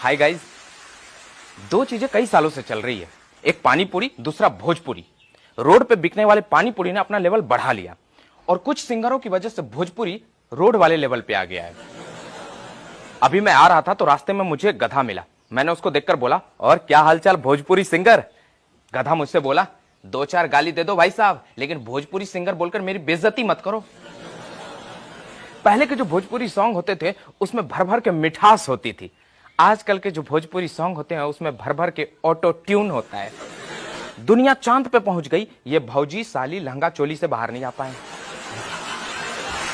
Hi guys, दो चीजें कई सालों से चल रही है, एक पानी पूरी, दूसरा भोजपुरी। रोड पे बिकने वाले पानी पूरी ने अपना लेवल बढ़ा लिया और कुछ सिंगरों की वजह से भोजपुरी रोड वाले लेवल पे आ गया है। अभी मैं आ रहा था तो रास्ते में मुझे गधा मिला। मैंने उसको देखकर बोला, और क्या हालचाल भोजपुरी सिंगर। गधा मुझसे बोला, दो चार गाली दे दो भाई साहब, लेकिन भोजपुरी सिंगर बोलकर मेरी बेइज्जती मत करो। पहले के जो भोजपुरी सॉन्ग होते थे उसमें भर भर के मिठास होती थी। आजकल के जो भोजपुरी सॉन्ग होते हैं उसमें भर भर के ऑटो ट्यून होता है। दुनिया चांद पे पहुंच गई, ये भौजी साली लहंगा चोली से बाहर नहीं आ पाए।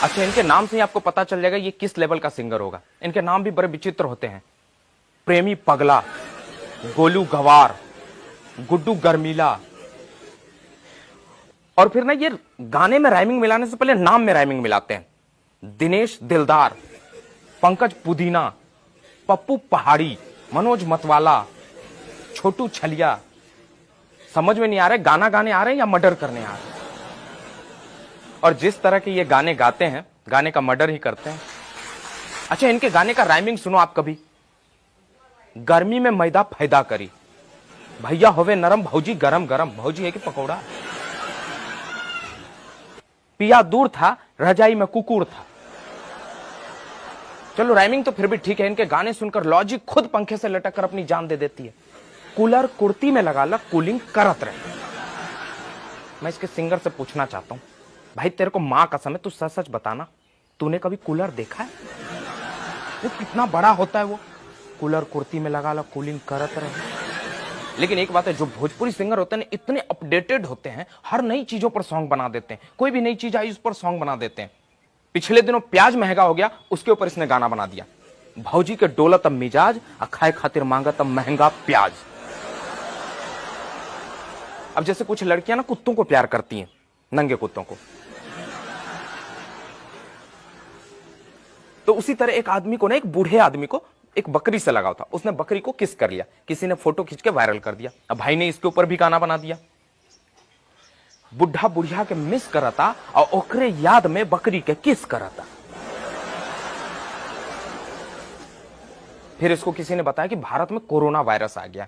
अच्छा, इनके नाम से ही आपको पता चल जाएगा ये किस लेवल का सिंगर होगा। इनके नाम भी बड़े विचित्र होते हैं, प्रेमी पगला, गोलू गवार, गुड्डू गर्मीला। और फिर ना ये गाने में राइमिंग मिलाने से पहले नाम में राइमिंग मिलाते हैं। दिनेश दिलदार, पंकज पुदीना, पप्पू पहाड़ी, मनोज मतवाला, छोटू छलिया। समझ में नहीं आ रहा गाना गाने आ रहे हैं या मर्डर करने आ रहे हैं। और जिस तरह के ये गाने गाते हैं, गाने का मर्डर ही करते हैं। अच्छा, इनके गाने का राइमिंग सुनो आप कभी। गर्मी में मैदा फायदा करी, भैया होवे नरम, भौजी गरम गरम, भौजी है कि पकौड़ा। पिया दूर था, रजाई में कुकुर था। चलो राइमिंग तो फिर भी ठीक है, इनके गाने सुनकर लॉजिक खुद पंखे से लटक कर अपनी जान दे देती है। कूलर कुर्ती में लगा ला, कूलिंग करत रहे। मैं इसके सिंगर से पूछना चाहता हूं, भाई तेरे को मां कसम है, तू सच सच बताना, तूने कभी कूलर देखा है? वो कितना बड़ा होता है वो, कूलर कुर्ती में लगा ला, कूलिंग करत रहे। लेकिन एक बात है, जो भोजपुरी सिंगर होते हैं इतने अपडेटेड होते हैं, हर नई चीजों पर सॉन्ग बना देते हैं। कोई भी नई चीज आई उस पर सॉन्ग बना देते हैं। पिछले दिनों प्याज महंगा हो गया, उसके ऊपर इसने गाना बना दिया, भौजी के डोलत अब मिजाज, खाए खातिर मांगा तब महंगा प्याज। अब जैसे कुछ लड़कियां ना कुत्तों को प्यार करती हैं, नंगे कुत्तों को, तो उसी तरह एक आदमी को ना, एक बूढ़े आदमी को एक बकरी से लगाव था। उसने बकरी को किस कर लिया, किसी ने फोटो खींच के वायरल कर दिया। अब भाई ने इसके ऊपर भी गाना बना दिया, बुढ़ा बुढ़िया के मिस करता और ओकरे याद में बकरी के किस करता। फिर इसको किसी ने बताया कि भारत में कोरोना वायरस आ गया।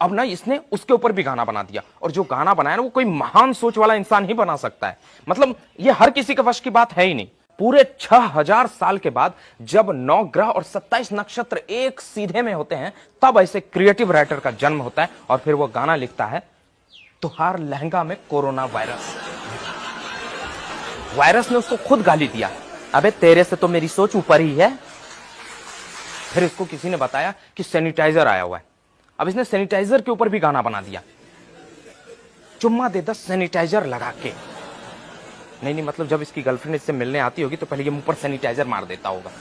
अब ना इसने उसके ऊपर भी गाना बना दिया, और जो गाना बनाया ना वो कोई महान सोच वाला इंसान ही बना सकता है। मतलब ये हर किसी के वश की बात है ही नहीं। पूरे 6000 साल के बाद जब 9 ग्रह और 27 नक्षत्र एक सीधे में होते हैं, तब ऐसे क्रिएटिव राइटर का जन्म होता है और फिर वो गाना लिखता है, तुहार लहंगा में कोरोना वायरस। वायरस ने उसको खुद गाली दिया, अबे तेरे से तो मेरी सोच ऊपर ही है। फिर इसको किसी ने बताया कि सैनिटाइजर आया हुआ है। अब इसने सैनिटाइजर के ऊपर भी गाना बना दिया, चुम्मा दे 10 सैनिटाइजर लगा के। नहीं, मतलब जब इसकी गर्लफ्रेंड इससे मिलने आती होगी तो पहले ये मुंह पर सैनिटाइजर मार देता होगा।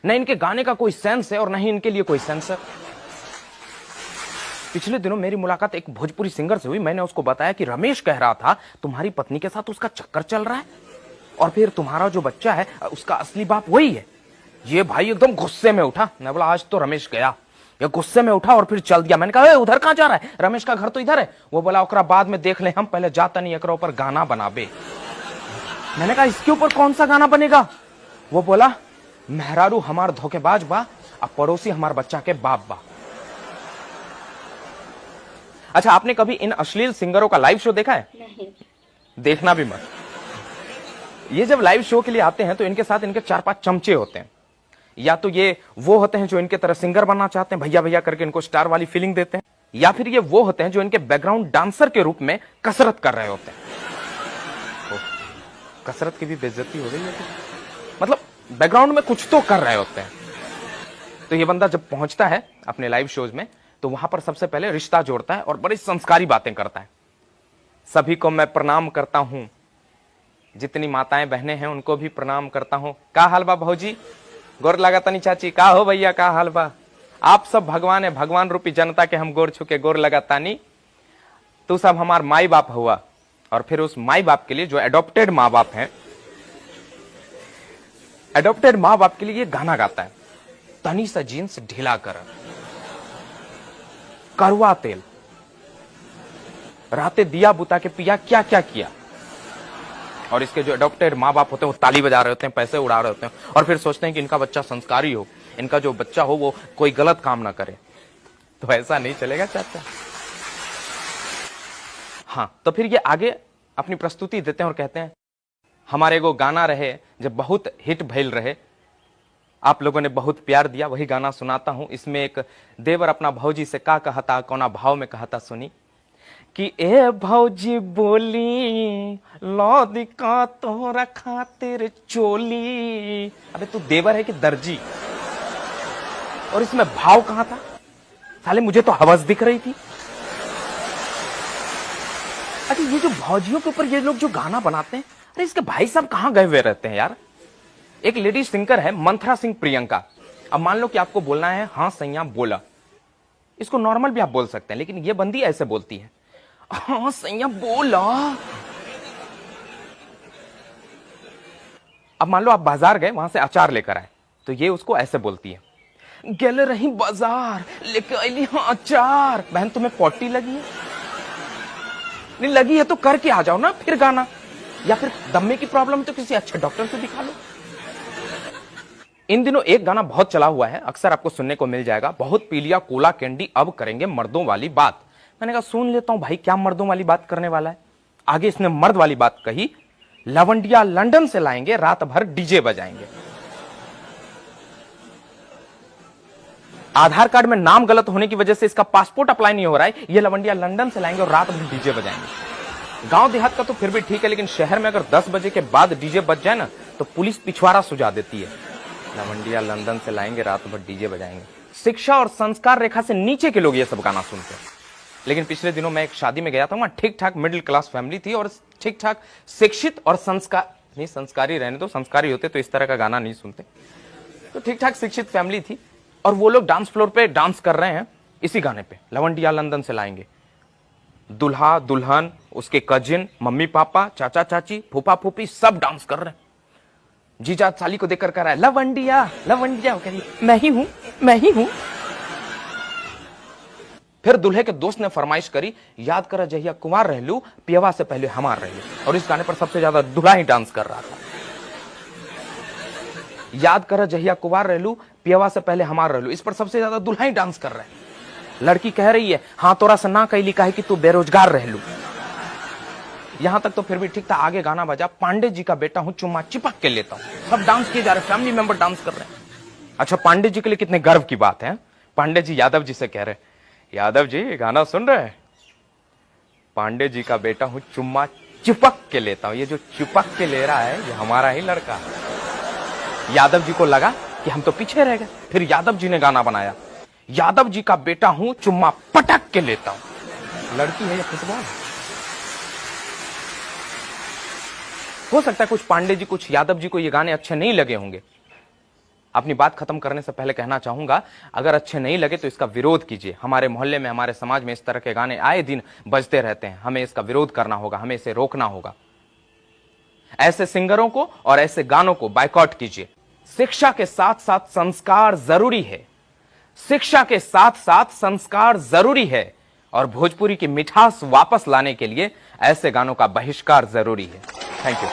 न इनके गाने का कोई सेंस है और न ही इनके लिए कोई सेंस है। पिछले दिनों मेरी मुलाकात एक भोजपुरी सिंगर से हुई। मैंने उसको बताया कि रमेश कह रहा था तुम्हारी पत्नी के साथ उसका चक्कर चल रहा है, और फिर तुम्हारा जो बच्चा है उसका असली बाप वही है। ये भाई एकदम गुस्से में उठा। मैं बोला आज तो रमेश गया। ये गुस्से में उठा और फिर चल दिया। मैंने कहा उधर कहां जा रहा है, रमेश का घर तो इधर है। वो बोला ओकरा बाद में देख ले, हम पहले जाता नहीं एकरा ऊपर गाना बनाबे। मैंने कहा इसके ऊपर कौन सा गाना बनेगा? वो बोला मेहरारू हमार धोखेबाज बा, अब पड़ोसी हमार बच्चा के बाप बा। अच्छा, आपने कभी इन अश्लील सिंगरों का लाइव शो देखा है? नहीं। देखना भी मत। ये जब लाइव शो के लिए आते हैं तो इनके साथ इनके 4-5 चमचे होते हैं। या तो ये वो होते हैं जो इनके तरह सिंगर बनना चाहते हैं, भैया भैया करके इनको स्टार वाली फीलिंग देते हैं, या फिर ये वो होते हैं जो इनके बैकग्राउंड डांसर के रूप में कसरत कर रहे होते हैं। कसरत की भी बेइज्जती हो गई है, मतलब बैकग्राउंड में कुछ तो कर रहे होते हैं। तो ये बंदा जब पहुंचता है अपने लाइव शोज में तो वहां पर सबसे पहले रिश्ता जोड़ता है और बड़ी संस्कारी बातें करता है। सभी को मैं प्रणाम करता हूं, जितनी माताएं बहनें हैं उनको भी प्रणाम करता हूं। का हाल बा भौजी, गोर लगातानी चाची, का हो भैया, का हाल बा। आप सब भगवान है, भगवान रूपी जनता के हम गोर छुके गोर लगातानी। तू सब हमार माई बाप हुआ। और फिर उस माई बाप के लिए जो एडॉप्टेड माँ बाप हैं, एडॉप्टेड माँ बाप के लिए ये गाना गाता है, तनी सा जीन्स ढीला कर, करवा तेल, राते दिया बुता के पिया क्या क्या किया, और इसके जो अडॉप्टेड माँ बाप होते हैं वो ताली बजा रहे होते हैं, पैसे उड़ा रहे होते हैं और फिर सोचते हैं कि इनका बच्चा संस्कारी हो, इनका जो बच्चा हो वो कोई गलत काम ना करे। तो ऐसा नहीं चलेगा चाचा। हाँ, तो फिर ये आगे अपनी प्रस्तुति देते हैं और कहते हैं, हमारे एगो गाना रहे जब बहुत हिट भइल रहे, आप लोगों ने बहुत प्यार दिया, वही गाना सुनाता हूं। इसमें एक देवर अपना भौजी से का कहता, कौना भाव में कहता, सुनी कि ए भौजी बोली लौदी का तोरा खातिर चोली। अबे तू देवर है कि दर्जी? और इसमें भाव कहां था साले? मुझे तो हवस दिख रही थी। अरे ये जो भौजियों के ऊपर ये लोग जो गाना बनाते हैं, अरे इसके भाई साहब कहां गए हुए रहते हैं यार। एक लेडी सिंगर है मंथरा सिंह प्रियंका। अब मान लो कि आपको बोलना है हाँ सैया बोला, इसको नॉर्मल भी आप बोल सकते हैं, लेकिन ये बंदी ऐसे बोलती है, हाँ सैया बोला। अब मान लो आप बाजार गए, वहां से अचार लेकर आए, तो ये उसको ऐसे बोलती है, गेल रही बाजार लेकर आई हाँ अचार। बहन तुम्हें पॉटी लगी है? नहीं लगी है तो करके आ जाओ ना फिर गाना, या फिर दम्मे की प्रॉब्लम तो किसी अच्छे डॉक्टर से दिखा लो। इन दिनों एक गाना बहुत चला हुआ है, अक्सर आपको सुनने को मिल जाएगा, बहुत पी लिया कोला कैंडी अब करेंगे मर्दों वाली बात। मैंने कहा सुन लेता हूं भाई, क्या मर्दों वाली बात करने वाला है। आगे इसने मर्द वाली बात कही, लवंडिया लंदन से लाएंगे रात भर डीजे बजाएंगे। आधार कार्ड में नाम गलत होने की वजह से इसका पासपोर्ट अप्लाई नहीं हो रहा है, ये लवंडिया लंदन से लाएंगे और रात भर डीजे बजाएंगे। गांव देहात का तो फिर भी ठीक है, लेकिन शहर में अगर 10 बजे के बाद डीजे बज जाए ना तो पुलिस पिछवाड़ा सुझा देती है। लवंडिया लंदन से लाएंगे रात भर डीजे बजाएंगे। शिक्षा और संस्कार रेखा से नीचे के लोग ये सब गाना सुनते हैं। लेकिन पिछले दिनों मैं एक शादी में गया था, वहां ठीक ठाक मिडिल क्लास फैमिली थी और ठीक ठाक शिक्षित और संस्कारी रहने दो, संस्कारी होते तो इस तरह का गाना नहीं सुनते। तो ठीक ठाक शिक्षित फैमिली थी और वो लोग डांस फ्लोर पे डांस कर रहे हैं इसी गाने पे, लवंडिया लंदन से लाएंगे। दुल्हा दुल्हन, उसके कजिन, मम्मी पापा, चाचा चाची, फूफा फूफी सब डांस कर रहे हैं। जीजा साली को देखकर कह रहा है लवंडिया लवंडिया, कह रही मैं ही हूं मैं ही हूं। फिर दूल्हे के दोस्त ने फरमाइश करी, याद कर जहिया कुमार रहलू पियवा से पहले हमार रहलू। और इस गाने पर सबसे ज्यादा दूल्हा ही डांस कर रहा था। याद कर जहिया कुमार रहलू पियवा से पहले हमार रहलू, इस पर सबसे ज्यादा दूल्हा ही डांस कर रहे हैं। लड़की कह रही है हाँ तोरा से ना कैली काहे कि तू बेरोजगार रहलू। यहां तक तो फिर भी ठीक था, आगे गाना बजा, पांडे जी का बेटा हूं चुम्मा चिपक के लेता हूं। सब डांस किए जा रहे, फैमिली मेंबर डांस कर रहे हैं। अच्छा पांडे जी के लिए कितने गर्व की बात है। पांडे जी यादव जी से कह रहे, यादव जी गाना सुन रहे हैं, पांडे जी का बेटा हूं चुम्मा चिपक के लेता हूं। ये जो चिपक के ले रहा है ये हमारा ही लड़का। यादव जी को लगा कि हम तो पीछे रह गए, फिर यादव जी ने गाना बनाया, यादव जी का बेटा हूं चुम्मा पटक के लेता हूं। लड़की है या फुटबॉल? हो सकता है कुछ पांडे जी कुछ यादव जी को ये गाने अच्छे नहीं लगे होंगे। अपनी बात खत्म करने से पहले कहना चाहूंगा, अगर अच्छे नहीं लगे तो इसका विरोध कीजिए। हमारे मोहल्ले में, हमारे समाज में इस तरह के गाने आए दिन बजते रहते हैं, हमें इसका विरोध करना होगा, हमें इसे रोकना होगा। ऐसे सिंगरों को और ऐसे गानों को बायकॉट कीजिए। शिक्षा के साथ साथ संस्कार जरूरी है, शिक्षा के साथ साथ संस्कार जरूरी है, और भोजपुरी की मिठास वापस लाने के लिए ऐसे गानों का बहिष्कार जरूरी है। Thank you.